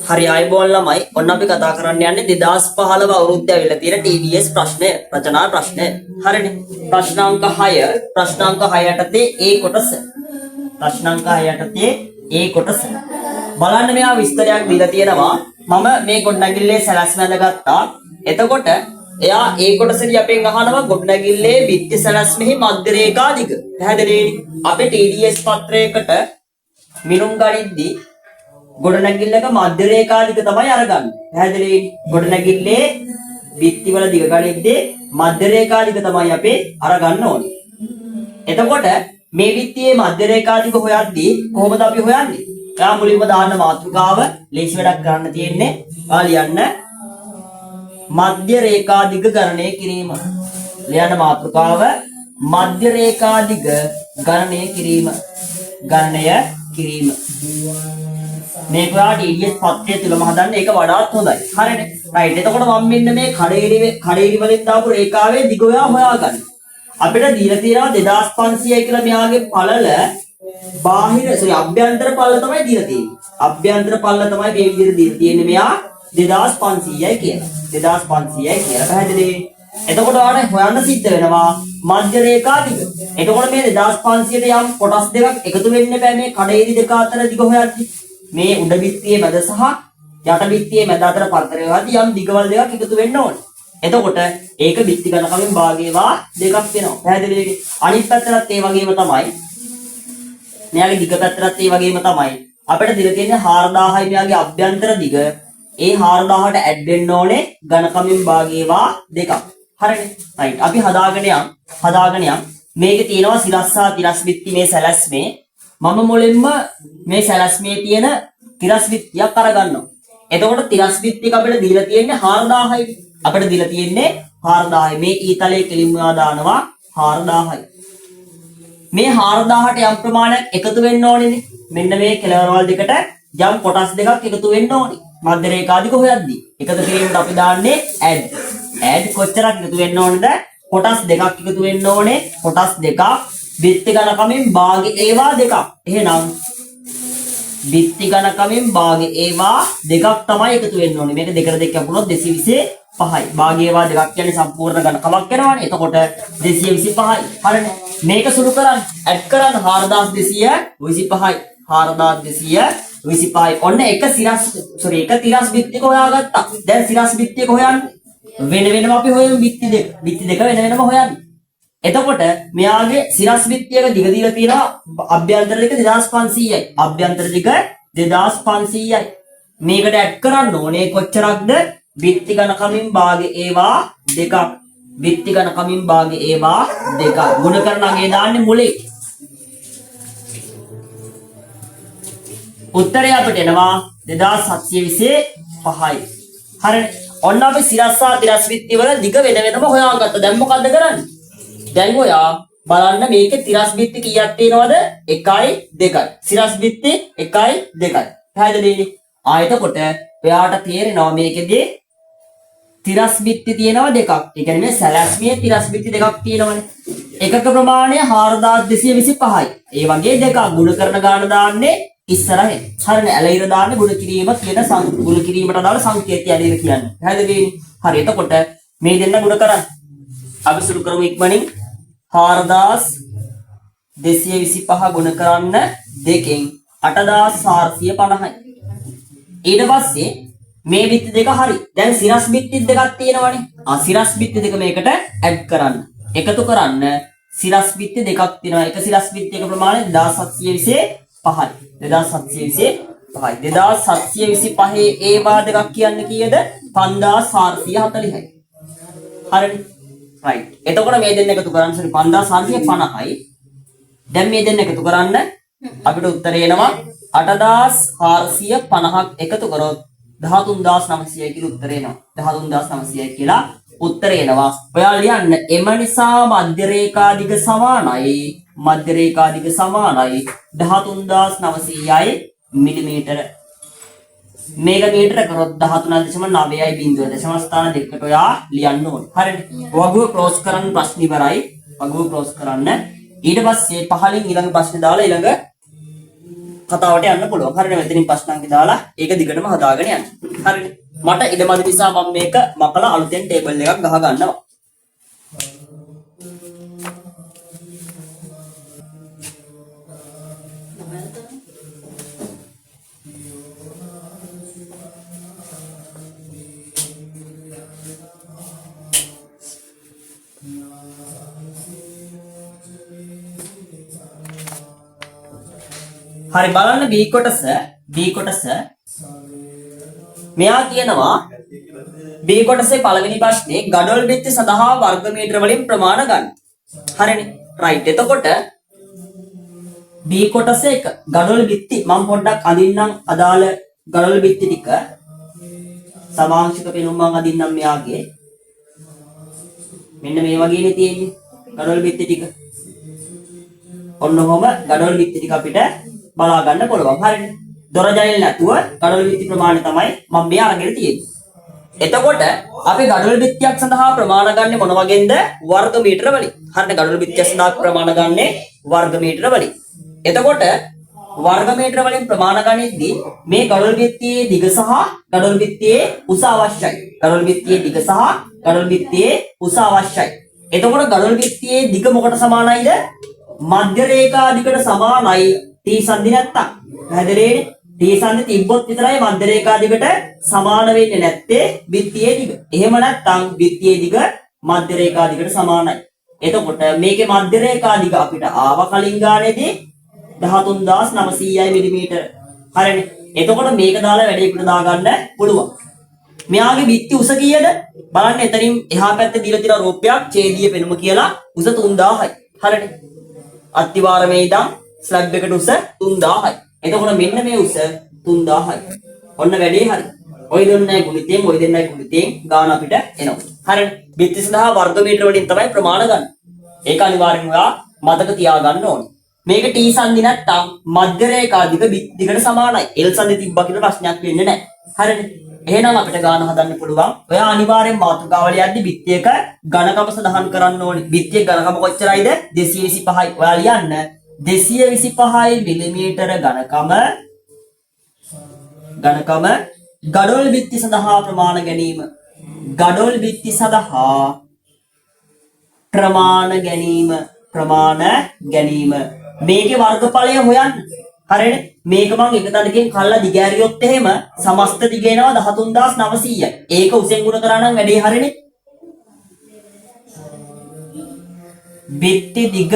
හරි ආයුබෝවන් ළමයි. ඔන්න අපි කතා කරන්න යන්නේ 2015 අවුරුද්දේ ඇවිල්ලා තියෙන TBS ප්‍රශ්නය, රචනා ප්‍රශ්නය. හරිනේ. ප්‍රශ්නාංක 6 යටතේ A කොටස. ප්‍රශ්නාංක 6 යටතේ A කොටස. බලන්න මෙයා විස්තරයක් දීලා තියෙනවා. මම මේ ගොඩනැගිල්ලේ සැලැස්ම ඇඳගත්තා. එතකොට එයා A කොටසේදී අපෙන් අහනවා ගොඩනැගිල්ලේ බිත්ති සැලැස්මෙහි මධ්‍ය රේඛා දිග. පැහැදිලිද? අපේ TDS පත්‍රයකට මිනුම් ගනිද්දී ගොඩනැගිල්ලක මධ්‍ය රේඛා දිග තමයි අරගන්නේ. පැහැදිලිද? ගොඩනැගිල්ලේ බිත්ති වල දිග ගනිද්දී මධ්‍ය රේඛා දිග තමයි අපි අරගන්න ඕනේ. එතකොට මේ බිත්තියේ මධ්‍ය රේඛා දිග හොයද්දී කොහොමද අපි හොයන්නේ? එයා මුලින්ම දාන්න මාතෘකාව ලේසි වැඩක් කරන්න තියෙන්නේ. ලියන්න මධ්‍ය රේඛා දිග ගණනය කිරීම. ලියන්න මාතෘකාව මධ්‍ය රේඛා දිග ගණනය කිරීම. ගණනය කිරීම. මේක ඔයාලා TDS පත්‍රය තුලම හදන්න ඒක වඩාත් හොඳයි. හරිනේ. රයිට්. එතකොට මම මෙන්න මේ කඩේරි වලින් දාපු රේඛාවේ දිග ඔයා හොයාගන්න. අපිට දීලා තියෙනවා 2500යි කියලා මෙයාගේ පළල අභ්‍යන්තර පළල තමයි දීලා තියෙන්නේ. අභ්‍යන්තර පළල තමයි මේ විදිහට දීලා තියෙන්නේ මෙයා 2500යි කියලා. 2500යි කියලා පැහැදිලි. එතකොට ඔයාලට හොයන්න සිද්ධ වෙනවා මධ්‍ය රේඛා දිග. එතකොට මේ 2500ට යම් කොටස් දෙකක් එකතු වෙන්න බෑ මේ කඩේරි දෙක අතර දිග හොයද්දි. මේ උඩ බිත්තියේ මැද සහ යට බිත්තියේ මැද අතර පරතරය හොයද්දි යම් දිගවල දෙකක් එකතු වෙන්න ඕනේ. එතකොට ඒක බිත්ති ගණකමින් භාගයවා දෙකක් වෙනවා. පැහැදිලිද? අනිත් පැත්තටත් ඒ වගේම තමයි. මෙයාගේ දිග පැත්තටත් ඒ වගේම තමයි. අපිට දිග තියෙන්නේ 4000යි මෙයාගේ අභ්‍යන්තර දිග. ඒ 4000ට ඇඩ් වෙන්න ඕනේ ඝනකමින් භාගයවා දෙකක්. හරිනේ. රයිට්. අපි හදාගෙන යම්. මේකේ තියෙනවා සිරස් සහ තිරස් බිත්ති මේ සැලැස්මේ. මම මුලින්ම මේ සැලැස්මේ තියෙන තිරස් බිත්තියක් අරගන්නවා. එතකොට තිරස් බිත්තියක අපිට දීලා තියෙන්නේ 4000යි. අපිට දීලා තියෙන්නේ 4000යි. මේ ඊතලයේ කෙලින්ම දානවා 4000යි. මේ 4000ට යම් ප්‍රමාණයක් එකතු වෙන්න ඕනේනේ. මෙන්න මේ කෙළවරවල් දෙකට යම් කොටස් දෙකක් එකතු වෙන්න ඕනේ. මධ්‍ය රේඛා දිග හොයද්දී. එකතු කිරීමට අපි දාන්නේ ඇඩ්. ඇඩ් කොච්චරක් එකතු වෙන්න ඕනේද? කොටස් දෙකක් එකතු වෙන්න ඕනේ. කොටස් දෙකක් බිත්ති ගණකමින් භාගය ඒවා දෙකක්. එහෙනම් බිත්ති ගණකමින් භාගය ඒවා දෙකක් තමයි එකතු වෙන්න ඕනේ. මේක දෙකට දෙක කැපුණොත් 225යි. භාගය ඒවා දෙකක් කියන්නේ සම්පූර්ණ ගණකමක් වෙනවනේ. එතකොට 225යි. හරිනේ. මේක සුළු කරන්න ඇඩ් කරන්න 4225යි. 4225යි. ඔන්න එක තිරස් බිත්තියක හොයාගත්තා. දැන් තිරස් බිත්තියක හොයන්න වෙන වෙනම අපි හොයමු බිත්ති දෙක. බිත්ති දෙක වෙන වෙනම හොයන්න. එතකොට මෙයාගේ සිරස් බිත්තියක දිග දීලා තියෙනවා අභ්‍යන්තර දිග 2500යි. අභ්‍යන්තර දිග 2500යි. මේකට ඇඩ් කරන්න ඕනේ කොච්චරක්ද? බිත්ති ගණකමින් භාගය ඒවා දෙකක්. බිත්ති ගණකමින් භාගය ඒවා දෙකක්. ගුණ කරන අගේ දාන්නේ මුලේ. උත්තරය අපිට එනවා 2725යි. හරිනේ. ඔන්න අපි සිරස් සහ තිරස් බිත්ති වල දිග වෙන වෙනම හොයාගත්තා. දැන් මොකද්ද කරන්නේ? දැන් ඔයා බලන්න මේකේ තිරස් බිත්ති කීයක් තියෙනවද? 1යි 2යි. සිරස් බිත්ති 1යි 2යි. පැහැදිලිද? එතකොට ඔයාට තේරෙනවා මේකෙදී තිරස් බිත්ති තියෙනවා දෙකක්. ඒ කියන්නේ මේ සැලැස්මේ තිරස් බිත්ති දෙකක් තියෙනවනේ. එකක ප්‍රමාණය 4225යි. ඒ වගේ දෙකක් ගුණ කරන ගාන දාන්නේ ඉස්සරහින්. හරිනේ. ඇලයිර දාන්නේ ගුණ කිරීම කියන ගුණ කිරීමට අදාළ සංකේතය ඇලයිර කියන්නේ. පැහැදිලිද? හරි. එතකොට මේ දෙන්න ගුණ කරන්න. අපි සුළු කරමු ඉක්මනින්. 4225 ගුණ කරන්න දෙකෙන් 8450යි. ඊට පස්සේ මේ බිත්ති දෙක හරි. දැන් සිරස් බිත්ති දෙකක් තියෙනවනේ. සිරස් බිත්ති දෙක මේකට ඇඩ් කරන්න. එකතු කරන්න සිරස් බිත්ති දෙකක් තියෙනවා. එක සිරස් බිත්තියක ප්‍රමාණය 2725යි. 2725යි. 2725 ඒවා දෙකක් කියන්නේ කීයද? 5440යි. හරිනේ. right. එතකොට මේ දෙන්න එකතු කරන්න 5450යි. දැන් මේ දෙන්න එකතු කරන්න අපිට උත්තරේ එනවා 8450ක් එකතු කරොත් 13900යි කියලා උත්තරේ එනවා. 13900යි කියලා උත්තරේ එනවා. ඔයාලා ලියන්න එම නිසා මධ්‍ය රේඛා දිග සමානයි. මධ්‍ය රේඛා දිග සමානයි 13900යි මිලිමීටර. මේක මීටර කරොත් 13.9යි බිංදුව දශම ස්ථාන දෙකකට ඔයා ලියන්න ඕනේ. හරිනේ. වගුව ක්ලෝස් කරන්න ප්‍රශ්න ඉවරයි. වගුව ක්ලෝස් කරන්න. ඊට පස්සේ පහලින් ඊළඟ ප්‍රශ්නේ දාලා ඊළඟ කතාවට යන්න පුළුවන්. හරිනේ මෙතනින් ප්‍රශ්නාංක දාලා ඒක දිගටම හදාගෙන යන්න. හරිනේ. මට ඉඩමදි නිසා මම මේක මකලා අලුතෙන් ටේබල් එකක් ගහ ගන්නවා. හරි බලන්න B කොටස මෙයා කියනවා B කොටසේ පළවෙනි ප්‍රශ්නේ ගඩොල් බිත්ති සඳහා වර්ග මීටර වලින් ප්‍රමාණ ගන්න. හරිනේ. රයිට්. එතකොට B කොටසේ එක ගඩොල් බිත්ති මම පොඩ්ඩක් අඳින්නම් අදාළ ගඩොල් බිත්ති ටික සමාංශික පෙනුම් මම අඳින්නම් මෙයාගේ. මෙන්න මේ වගේනේ තියෙන්නේ ගඩොල් බිත්ති ටික. ඔන්න ඔහොම ගඩොල් බිත්ති ටික අපිට බලා ගන්න පුළුවන්. හරිනේ. දොර ජනෙල් නැතුව ගඩොල් බිත්ති ප්‍රමාණය තමයි මම මේ අරගෙන තියෙන්නේ. එතකොට අපි ගඩොල් බිත්තියක් සඳහා ප්‍රමාණ ගන්නෙ මොන වගේන්ද? වර්ග මීටර වලින්. හරිනේ. ගඩොල් බිත්තියක් සඳහා ප්‍රමාණ ගන්නෙ වර්ග මීටර වලින්. එතකොට වර්ග මීටර වලින් ප්‍රමාණ ගන්නෙද්දී මේ ගඩොල් බිත්තියේ දිග සහ ගඩොල් බිත්තියේ උස අවශ්‍යයි. ගඩොල් බිත්තියේ දිග සහ ගඩොල් බිත්තියේ උස අවශ්‍යයි. එතකොට ගඩොල් බිත්තියේ දිග මොකට සමානයිද? මධ්‍ය රේඛා දිගට සමානයි. T සංදි නැත්තම් පැහැදිලිනේ. T සංදි තිබ්බොත් විතරයි මධ්‍ය රේඛා දිගට සමාන වෙන්නේ නැත්තේ බිත්තියේ දිග. එහෙම නැත්තම් බිත්තියේ දිග මධ්‍ය රේඛා දිගට සමානයි. එතකොට මේකේ මධ්‍ය රේඛා දිග අපිට ආව කලින් ගානේදී 13900යි මිලිමීටර. හරිනේ. එතකොට මේක දාලා වැඩේකට දාගන්න පුළුවන්. මෙයාගේ බිත්ති උස කීයද? බලන්න එතනින් එහා පැත්තේ දීලා තියෙන රූපයක් ඡේදීය පෙනුම කියලා උස 3000යි. හරිනේ. අත්තිවාරමේ ඉඳන් ස්ලැබ් එකට උස 3000යි. එතකොට මෙන්න මේ උස 3000යි. ඔන්න වැඩේ හරි. ඔය දෙන්නයි ගුණිතයෙන් ඔය දෙන්නයි ගුණිතයෙන් ගාන අපිට එනවා. හරිනේ. බිත්ති සඳහා වර්ග මීටර වලින් තමයි ප්‍රමාණ ගන්න. ඒක අනිවාර්යෙන්ම ඔයා මතක තියාගන්න ඕනේ. මේක T සංදි නැත්තම් මධ්‍ය රේඛා දිගට සමානයි. L සංදි තිබ්බා කියලා ප්‍රශ්නයක් වෙන්නේ නැහැ. හරිනේ. එහෙනම් අපිට ගාන හදන්න පුළුවන්. ඔයා අනිවාර්යෙන් මාතෘකාවල යද්දි බිත්තියක ඝනකම සඳහන් කරන්න ඕනේ. බිත්තියේ ඝනකම කොච්චරයිද? 225යි. ඔයා ලියන්න 225 මිලිමීටර ඝනකම ගඩොල් බිත්ති සඳහා ප්‍රමාණ ගැනීම. ගඩොල් බිත්ති සඳහා ප්‍රමාණ ගැනීම. මේකේ වර්ගඵලය හොයන්න. හරිනේ. මේක මම එක තැනකින් කල්ලා දිගෑරියොත් එහෙම සමස්ත දිග එනවා 13900යි. ඒක උසෙන් ගුණ කරා නම් වැඩේ හරිනේ. බිත්ති දිග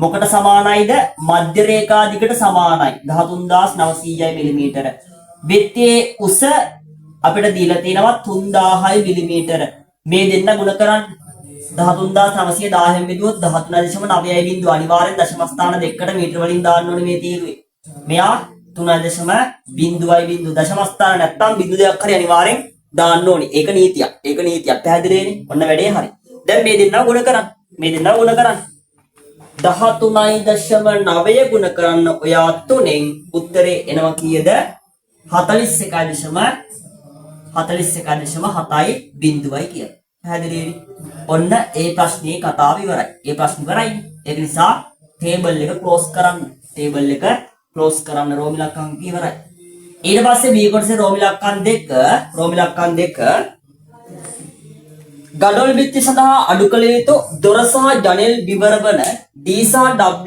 මොකට සමානයිද? මධ්‍ය රේඛා දිගට සමානයි. 13900යි මිලිමීටර. බිත්තියේ උස අපිට දීලා තියෙනවා 3000යි මිලිමීටර. මේ දෙන්න ගුණ කරන්න 13900 1000න් බෙදුවොත් 13.9යි බිංදුව. අනිවාර්යෙන් දශම ස්ථාන දෙකකට මීටර වලින් දාන්න ඕනේ මේ තීරුවේ. මෙයා 3.0 දශම ස්ථාන නැත්තම් බිංදු දෙකක් හරි අනිවාර්යෙන් දාන්න ඕනේ. ඒක නීතියක්. පැහැදිලිනේ. ඔන්න වැඩේ හරි. දැන් මේ දෙන්නව ගුණ කරන්න. 13.9 ගුණ කරන්න ඔයා 3න් උත්තරේ එනවා කීයද? 41.7යි බිංදුවයි කියලා. පැහැදිලිනේ. ඔන්න ඒ ප්‍රශ්නේ කතාව ඉවරයි. ඒ ප්‍රශ්න ඉවරයි. ඒක නිසා ටේබල් එක ක්ලෝස් කරන්න. රෝම ඉලක්කම් ඉවරයි. ඊට පස්සේ B කොටසේ රෝම ඉලක්කම් දෙක ගඩොල් බිත්ති සඳහා අඩු කළ යුතු දොර සහ ජනෙල් විවර වන D සහ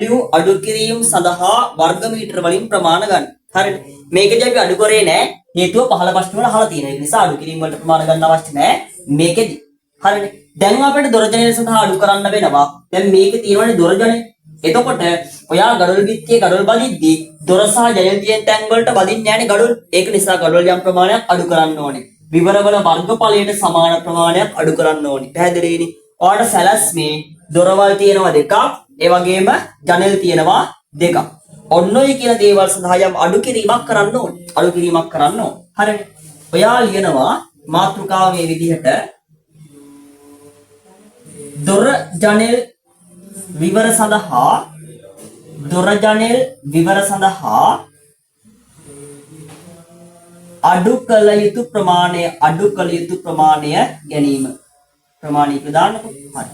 W අඩු කිරීම සඳහා වර්ග මීටර වලින් ප්‍රමාණ ගන්න. හරිනේ. මේකදී අපි අඩු කරේ නෑ. හේතුව පහළ ප්‍රශ්න වල අහලා තියෙනවා. ඒ නිසා අඩු කිරීම වලට ප්‍රමාණ ගන්න අවශ්‍ය නෑ මේකෙදි. හරිනේ. දැන් අපිට දොර ජනෙල් සඳහා අඩු කරන්න වෙනවා. දැන් මේකේ තියෙනවානේ දොර ජනෙල්. එතකොට ඔයා ගඩොල් බිත්තියේ ගඩොල් බදිද්දී දොර සහ ජනෙල් තියෙන තැන් වලට බදින්නේ නෑනේ ගඩොල්. ඒක නිසා ගඩොල් යම් ප්‍රමාණයක් අඩු කරන්න ඕනේ. විවරවල වර්ගඵලයට සමාන ප්‍රමාණයක් අඩු කරන්න ඕනේ. පැහැදිලිනේ. ඔයාලට සැලැස්මේ දොරවල් තියෙනවා දෙකක්, ඒ වගේම ජනෙල් තියෙනවා දෙකක්. ඔන්න ඔය කියන දේවල් සඳහා යම් අඩු කිරීමක් කරන්න ඕනේ. හරිනේ. ඔයා ලියනවා මාතෘකාව මේ විදිහට දොර ජනෙල් විවර සඳහා අඩු කළ යුතු ප්‍රමාණය ගැනීම. ප්‍රමාණය ප්‍රදානකො. හරි.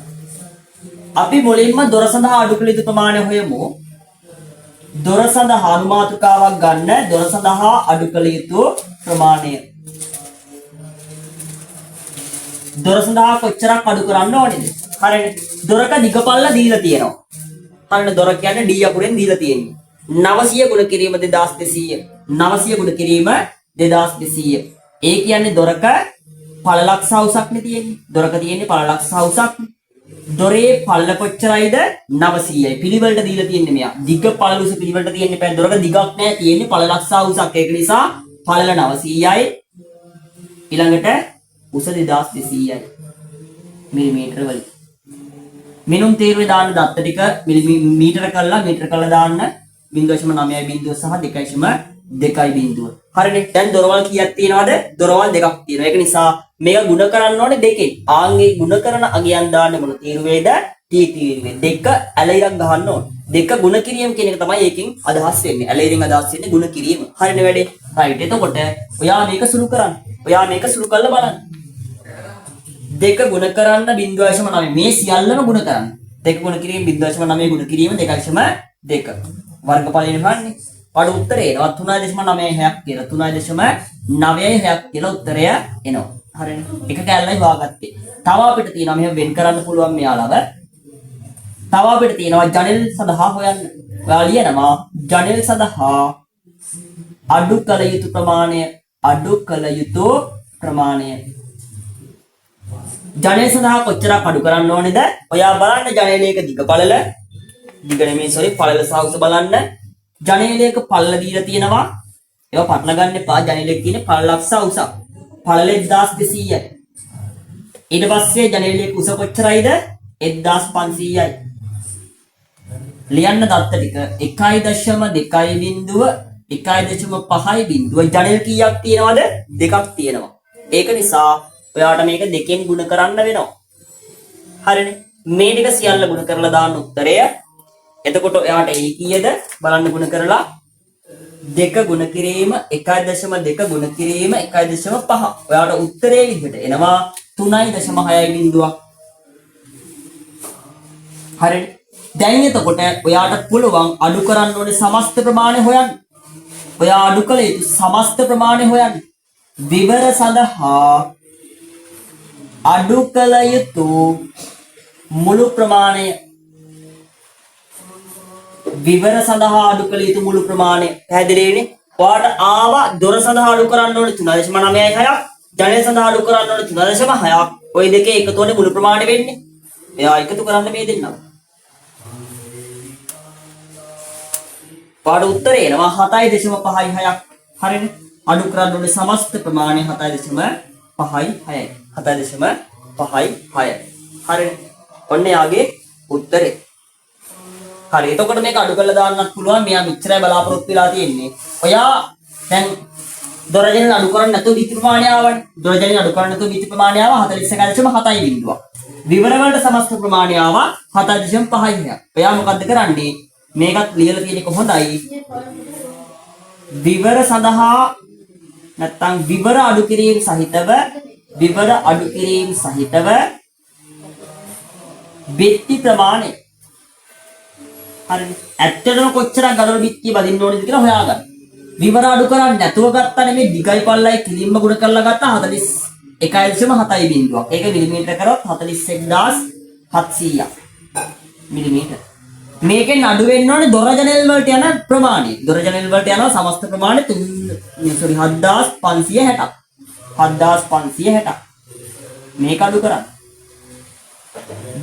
අපි මුලින්ම දොර සඳහා අඩු කළ යුතු ප්‍රමාණය හොයමු. දොර සඳහා අනුමාතෘකාවක් ගන්න. දොර සඳහා අඩු කළ යුතු ප්‍රමාණය. දොර සඳහා කොච්චරක් අඩු කරන්න ඕනේද? හරිනේ. දොරක දිගපල්ල දීලා තියෙනවා. හරිනේ. දොර කියන්නේ D අකුරෙන් දීලා තියෙන්නේ. 900 ගුණ කිරීම 2200. 900 ගුණ කිරීම 2200. ඒ කියන්නේ දොරක පළලක්ෂ හවුසක් නේ තියෙන්නේ. දොරක තියෙන්නේ පළලක්ෂ හවුසක්. දොරේ පල්ල කොච්චරයිද? 900යි. පිළිවෙලට දීලා තියෙන්නේ මෙයා. දිග පළල උස පිළිවෙලට තියෙන්නේ බෑ. දොරක දිගක් නැහැ. තියෙන්නේ පළලක්ෂ හවුසක්. ඒක නිසා පළල 900යි. ඊළඟට උස 2200යි. මිලිමීටර වලින්. මිනුම් තීරුවේ දාන්න දත්ත ටික මීටර කරලා දාන්න 0.9 සහ 2.2. හරිනේ. දැන් දොරවල් කීයක් තියෙනවද? දොරවල් දෙකක් තියෙනවා. ඒක නිසා මේක ಗುಣ කරන්න ඕනේ දෙකෙන්. ආන්ගේ ಗುಣ කරන අගයන් දාන්න මොන තීරුවේද? T තීරුවේ. දෙක ඇලයිරක් ගහන්න ඕනේ. දෙක ಗುಣ කිරීම කියන එක තමයි ඒකෙන් අදහස් වෙන්නේ. ඇලයිරින් අදහස් වෙන්නේ ಗುಣ කිරීම. හරිනේ වැඩේ. රයිට්. එතකොට ඔයා මේක සුළු කරන්න. ඔයා මේක සුළු කරලා බලන්න. දෙක ಗುಣ කරන්න 0.9 මේ සියල්ලම ಗುಣ කරන්න. දෙක ಗುಣ කිරීම 0.9 ಗುಣ කිරීම 2.2 වර්ගඵලයෙන් හන්නේ. පාඩු උත්තරේ එනවා 3.96ක් කියලා. 3.96ක් කියලා උත්තරය එනවා. හරිනේ. එක කැලලයි හොයාගත්තේ. තව අපිට තියෙනවා මෙහෙම වෙන් කරන්න පුළුවන් මෙයාලව. තව අපිට තියෙනවා ජනෙල් සඳහා හොයන්න. ඔයාලා ලියනවා ජනෙල් සඳහා අඩු කළ යුතු ප්‍රමාණය. අඩු කළ යුතු ප්‍රමාණය. ජනෙල් සඳහා කොච්චරක් අඩු කරන්න ඕනේද? ඔයා බලන්න ජනේලයක දිග පළල දිග නෙමෙයි පළල සහ උස බලන්න. ජනේලයක පළල දීලා තියෙනවා. ඒවා පටල ගන්න එපා. ජනේලයක තියෙන පළලක් සහ උසක්. පළල 1200යි. ඊට පස්සේ ජනේලයක උස කොච්චරයිද? 1500යි. ලියන්න දත්ත ටික 1.2 බිඳුව 1.5 බිඳුව. ජනේල කීයක් තියෙනවද? දෙකක් තියෙනවා. ඒක නිසා ඔයාට මේක දෙකෙන් ගුණ කරන්න වෙනවා. හරිනේ. මේ ටික සියල්ල ගුණ කරලා දාන්න උත්තරය. එතකොට ඔයාට ඒ කීයද බලන්න ගුණ කරලා 2 ගුණ කිරීම 1.2 ගුණ කිරීම 1.5. ඔයාට උත්තරේ විදිහට එනවා 3.6 බිඳුවක්. හරිනේ. දැන් එතකොට ඔයාට පුළුවන් අඩු කරන්න ඕනේ සමස්ත ප්‍රමාණය හොයන්න. ඔයා අඩු කළ යුතු සමස්ත ප්‍රමාණය හොයන්න. විවර සඳහා අඩු කළ යුතු මුළු ප්‍රමාණය. විවර සඳහා අඩු කළ යුතු මුළු ප්‍රමාණය. පැහැදිලිනේ? ඔයාට ආවා දොර සඳහා අඩු කරන්න ඕනේ 3.96ක්. ජනේල සඳහා අඩු කරන්න ඕනේ 3.6ක්. ওই දෙකේ එකතුවනේ මුළු ප්‍රමාණය වෙන්නේ. එයා එකතු කරන්න මේ දෙන්නා. පාඩු උත්තරේ එනවා 7.56ක්. හරිනේ? අඩු කරන්න ඕනේ සමස්ත ප්‍රමාණය 7.56යි. 7.56. හරිනේ. ඔන්න යාගේ උත්තරේ. හරි. එතකොට මේක අඩු කරලා දාන්නත් පුළුවන්. මෙයා මෙච්චරයි බලාපොරොත්තු වෙලා තියෙන්නේ. ඔයා දැන් දොරජනෙන් අඩු කරන්නේ නැතුව විති ප්‍රමාණය ආවනේ. දොරජනෙන් අඩු කරන්නේ නැතුව විති ප්‍රමාණය ආවා 41.7 බිඳුවක්. විවර වලට සමස්ත ප්‍රමාණය ආවා 7.5ක්. ඔයා මොකද්ද කරන්නේ? මේකත් ලියලා තියෙන්නේ කොහොමදයි? විවර සඳහා නැත්තම් විවර අඩු කිරීම සහිතව බිත්ති ප්‍රමාණය. හරිනේ. ඇත්තටම කොච්චරක් ගඩොල් බිත්තිය බදින්න ඕනේද කියලා හොයාගන්න. විවර අඩු කරන්නේ නැතුව ගත්තා නෙමෙයි දිගයි පල්ලයි කිලින්ම ගුණ කරලා ගත්තා 41.7 බිඳුවක්. ඒක මිලිමීටර කරොත් 41700ක්. මිලිමීටර. මේකෙන් අඩු වෙන්න ඕනේ දොර ජනෙල් වලට යන ප්‍රමාණය. දොර ජනෙල් වලට යනවා සමස්ත ප්‍රමාණය 7560ක්. 7560ක්. මේක අඩු කරන්න.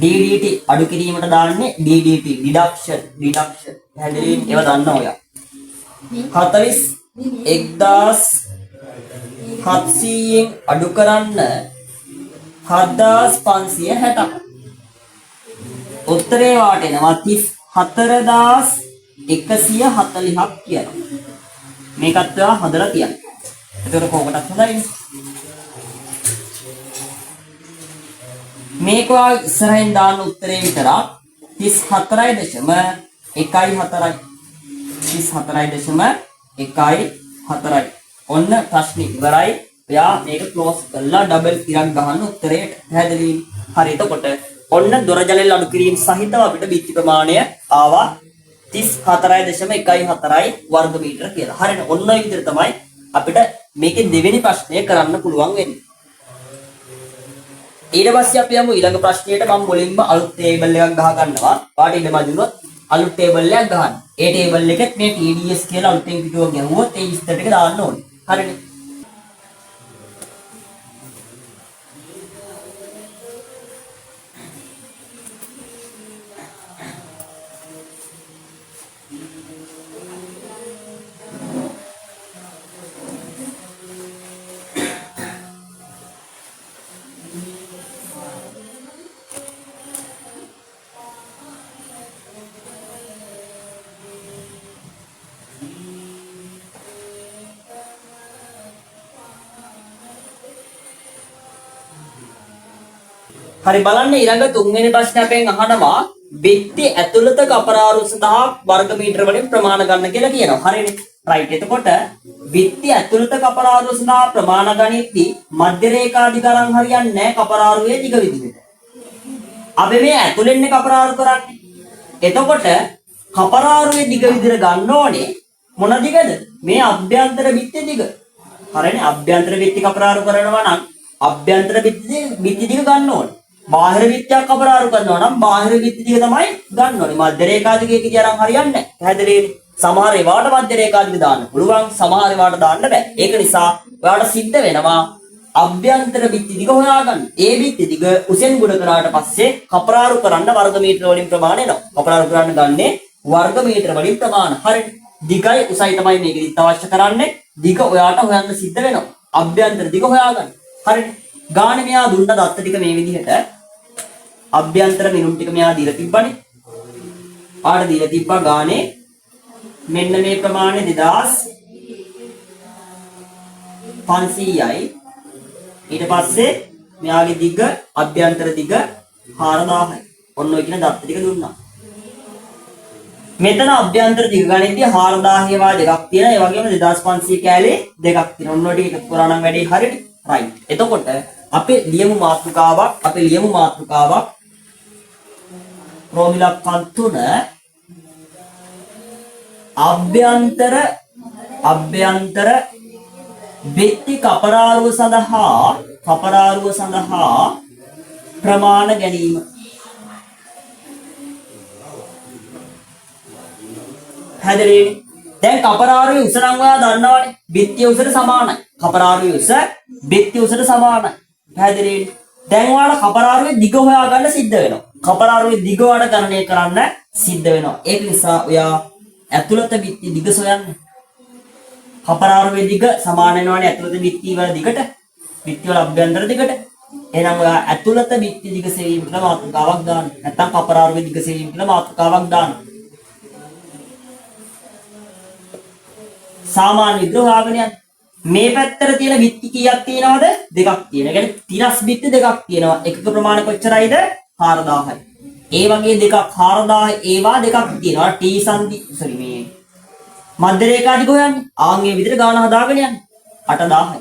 DDT අඩු කිරීමට දාන්නේ DDT deduction. හැදෙලින් ඒව දන්නවා ඔයා. 41700න් අඩු කරන්න 7560ක්. උත්තරේ වාට එනවා 34140ක් කියලා. මේකත් ඔයා හදලා තියන්න. ඒතර කොහොමදත් හොඳයිනේ. මේක ඔයා ඉස්සරහින් දාන්න උත්තරේ විතරක් 34.14යි. 34.14යි. ඔන්න ප්‍රශ්නේ ඉවරයි. ඔයා මේක ක්ලෝස් කරලා ඩබල් ඉරක් ගහන්න උත්තරේට. පැහැදිලි? හරි. එතකොට ඔන්න දොර ජනෙල් අඩු කිරීම සහිතව අපිට බිත්ති ප්‍රමාණය ආවා 34.14 වර්ග මීටර කියලා. හරිනේ. ඔන්න ඔය විදිහට තමයි අපිට මේකේ දෙවෙනි ප්‍රශ්නය කරන්න පුළුවන් වෙන්නේ. ඊට පස්සේ අපි යමු ඊළඟ ප්‍රශ්නයට. මම මුලින්ම අලුත් ටේබල් එකක් ගහ ගන්නවා. පාට ඉඳ මැදුනොත් අලුත් ටේබල් එකක් ගහන්න. ඒ ටේබල් එකෙත් මේ TDS කියලා අලුතෙන් පිටුවක් ගැහුවොත් ඒ විස්තර ටික දාන්න ඕනේ. හරිනේ. හරි බලන්න ඊළඟ තුන්වෙනි ප්‍රශ්නේ අපෙන් අහනවා බිත්ති ඇතුළත කපරාරු සඳහා වර්ග මීටර වලින් ප්‍රමාණ ගන්න කියලා කියනවා. හරිනේ. රයිට්. එතකොට බිත්ති ඇතුළත කපරාරු සඳහා ප්‍රමාණ ගනිද්දී මධ්‍ය රේඛා දිග අරන් හරියන්නේ නැහැ කපරාරුවේ දිග විදිහට. අපි මේ ඇතුළෙන්නේ කපරාරු කරන්නේ. එතකොට කපරාරුවේ දිග විදිහට ගන්න ඕනේ මොන දිගද? මේ අභ්‍යන්තර බිත්ති දිග. හරිනේ. අභ්‍යන්තර බිත්ති කපරාරු කරනවා නම් අභ්‍යන්තර බිත්ති දිග ගන්න ඕනේ. බාහිර බිත්තියක් කපරාරු කරනවා නම් බාහිර බිත්ති දිග තමයි ගන්න ඕනේ. මධ්‍ය රේඛා දිග කිය අරන් හරියන්නේ නැහැ. පැහැදිලිද? සමහර ඒවාට මධ්‍ය රේඛා දිග දාන්න පුළුවන්. සමහර ඒවාට දාන්න බෑ. ඒක නිසා ඔයාලට සිද්ධ වෙනවා අභ්‍යන්තර බිත්ති දිග හොයාගන්න. ඒ බිත්ති දිග උසෙන් ගුණ කරාට පස්සේ කපරාරු කරන්න වර්ග මීටර වලින් ප්‍රමාණ එනවා. කපරාරු කරන්න ගන්නේ වර්ග මීටර වලින් ප්‍රමාණ. හරිද? දිගයි උසයි තමයි මේකෙදිත් අවශ්‍ය කරන්නේ. දිග ඔයාට හොයන්න සිද්ධ වෙනවා. අභ්‍යන්තර දිග හොයාගන්න. හරිද? ගානේ මෙයා දුන්න දත්ත ටික මේ විදිහට අභ්‍යන්තර මිනුම් ටික මෙයා දීලා තිබ්බනේ. ආට දීලා තිබ්බා ගානේ මෙන්න මේ ප්‍රමාණය 2500යි. ඊට පස්සේ මෙයාගේ දිග අභ්‍යන්තර දිග 4000යි. ඔන්න ඔය කියන දත්ත ටික දුන්නා. මෙතන අභ්‍යන්තර දිග ගණිතය 4000 ඒවා දෙකක් තියෙනවා. ඒ වගේම 2500 කැලේ දෙකක් තියෙනවා. ඔන්න ඔය ටික එකතු කරා නම් වැඩේ හරියට. රයිට්. එතකොට අපි ලියමු මාතෘකාවක් රෝමිලක්කන් 3 අභ්‍යන්තර බිත්ති කපරාරුව සඳහා ප්‍රමාණ ගැනීම. හැදෙන්නේ දැන් කපරාරුවේ උස නම් ඔයා දන්නවනේ. බිත්තිය උසට සමානයි. කපරාරුවේ උස බිත්තිය උසට සමානයි. පැහැදිලිද? දැන් ඔයාලා කපරාරුවේ දිග හොයාගන්න සිද්ධ වෙනවා. කපරාරුවේ දිග වඩ ගණනය කරන්න සිද්ධ වෙනවා. ඒක නිසා ඔයා ඇතුළත බිත්ති දිග සොයන්න. කපරාරුවේ දිග සමාන වෙනවනේ ඇතුළත බිත්ති වල දිගට. බිත්ති වල අභ්‍යන්තර දිගට. එහෙනම් ඔයා ඇතුළත බිත්ති දිග සෙවීම කියලා මාතෘකාවක් දාන්න. නැත්නම් කපරාරුවේ දිග සෙවීම කියලා මාතෘකාවක් දාන්න. සාමාන්‍ය විදිහට හොයාගෙන යන්න. මේ පැත්තට තියෙන බිත්ති කීයක් තියෙනවද? දෙකක් තියෙනවා. ඒ කියන්නේ තිරස් බිත්ති දෙකක් තියෙනවා. එකක ප්‍රමාණය කොච්චරයිද? 4000යි. ඒ වගේ දෙකක් 4000 ඒවා දෙකක් තියෙනවා. T සංදි මේ මධ්‍ය රේඛා දිග හොයන්නේ. ආන්ගේ විදිහට ගාන හදාගෙන යන්න. 8000යි.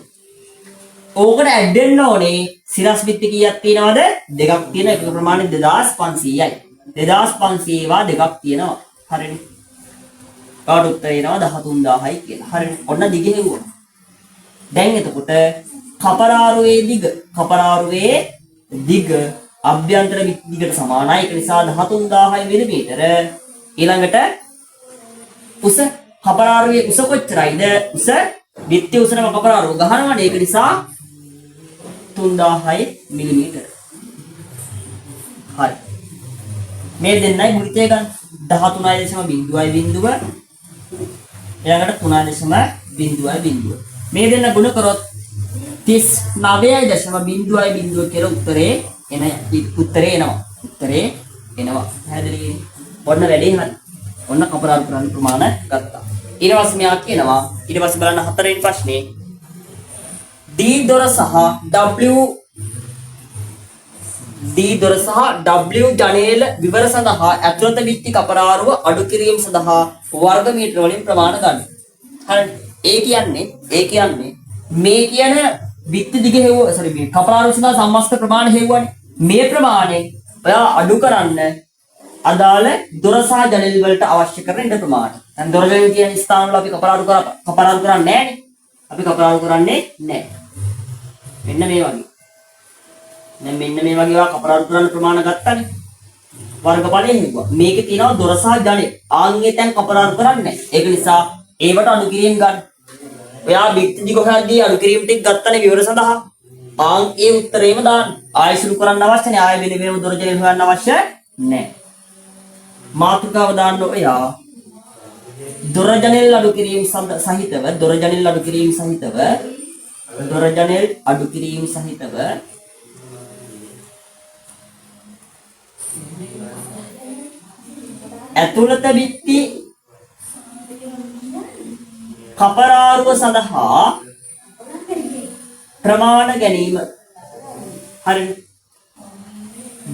ඕකට ඇඩ් වෙන්න ඕනේ සිරස් බිත්ති කීයක් තියෙනවද? දෙකක් තියෙන. එකක ප්‍රමාණය 2500යි. 2500 ඒවා දෙකක් තියෙනවා. හරිනේ. කාට උත්තර එනවා 13000යි කියලා. හරිනේ. ඔන්න දිග හෙව්වා. දැන් එතකොට කපරාරුවේ දිග අභ්‍යන්තර දිගට සමානයි. ඒක නිසා 13000 මිලිමීටර. ඊළඟට උස කපරාරුවේ උස කොච්චරයිද? උස බිත්ති උසනම කපරාරුව ගහනවානේ. ඒක නිසා 3000 මිලිමීටර. හරි. මේ දෙන්නයි මුලිතේ ගන්න. 13.0 ඊළඟට 3.0 මේ දෙන්න ගුණ කරොත් 39.0 කියලා උත්තරේ එනවා. පැහැදිලිද? ඔන්න වැඩේ හරි. ඔන්න කපරාරු කරන්න ප්‍රමාණය ගත්තා. ඊට පස්සේ මෙයා කියනවා ඊට පස්සේ බලන්න හතරවෙනි ප්‍රශ්නේ D දොර සහ W ජනේල විවර සඳහා ඇතුළත බිත්ති කපරාරුව අඩු කිරීම සඳහා වර්ග මීටර වලින් ප්‍රමාණ ගන්න. හරි. ඒ කියන්නේ මේ කියන බිත්ති දිග මේ කපරාරුව සඳහා සම්මස්ත ප්‍රමාණ හෙව්වනේ. මේ ප්‍රමාණය ඔයා අඩු කරන්න අදාළ දොර සහ ජනෙල් වලට අවශ්‍ය කරන ඉඩ ප්‍රමාණය. දැන් දොර ජනෙල් තියෙන ස්ථාන වල අපි කපරාරු කරන්නේ නැහැනේ. අපි කපරාරු කරන්නේ නැහැ. මෙන්න මේ වගේ. දැන් මෙන්න මේ වගේ ඒවා කපරාරු කරන ප්‍රමාණ ගත්තනේ. වර්ගඵලය හෙව්වා. මේකේ තියෙනවා දොර සහ ජනෙල්. ආන්ගේ තැන් කපරාරු කරන්නේ නැහැ. ඒක නිසා ඒවට අඩු කිරීම ගන්න. ඔයා බිත්ති දිග හොයද්දී අඩු කිරීම ටික ගත්තනේ විවර සඳහා. ආන් ඒ උත්තරේම දාන්න. ආයෙ සුළු කරන්න අවශ්‍ය නැහැ. ආයෙ වෙන වෙනම දොර ජනෙල් හොයන්න අවශ්‍ය නැහැ. මාතෘකාව දාන්න ඔයා දොර ජනෙල් අඩු කිරීම සහිතව දොර ජනෙල් අඩු කිරීම සහිතව දොර ජනෙල් අඩු කිරීම සහිතව ඇතුළත බිත්ති කපරාරුව සඳහා ප්‍රමාණ ගැනීම. හරිද?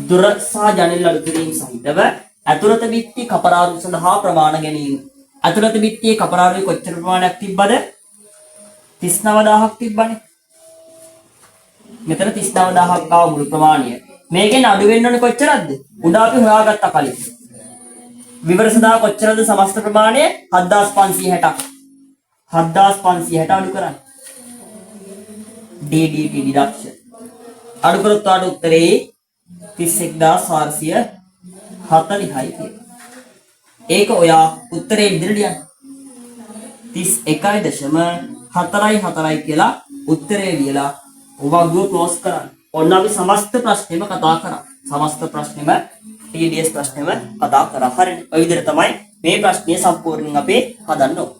දොර සහ ජනෙල් අඩු කිරීම සහිතව ඇතුළත බිත්ති කපරාරුව සඳහා ප්‍රමාණ ගැනීම. ඇතුළත බිත්තියේ කපරාරුවේ කොච්චර ප්‍රමාණයක් තිබ්බද? 39000ක් තිබ්බනේ. මෙතන 39000ක් ආව මුළු ප්‍රමාණය. මේකෙන් අඩු වෙන්න ඕනේ කොච්චරද? උඩ අපි හොයාගත්ත කලින්. විවර සඳහා කොච්චරද සමස්ත ප්‍රමාණය? 7560ක්. 7560 අඩු කරන්න. DDT deduction. අඩු කරොත් ආට උත්තරේ 31440යි කියන. ඒක ඔයා උත්තරේ විදිහට ලියන්න. 31.44 කියලා උත්තරේ ලියලා ඔවගුව ක්ලෝස් කරන්න. ඔන්න අපි සමස්ත ප්‍රශ්නෙම කතා කරා. සමස්ත ප්‍රශ්නෙම TDS ප්‍රශ්නෙම කතා කරා. හරිනේ. ඔය විදිහට තමයි මේ ප්‍රශ්නය සම්පූර්ණයෙන් අපි හදන්න ඕනේ.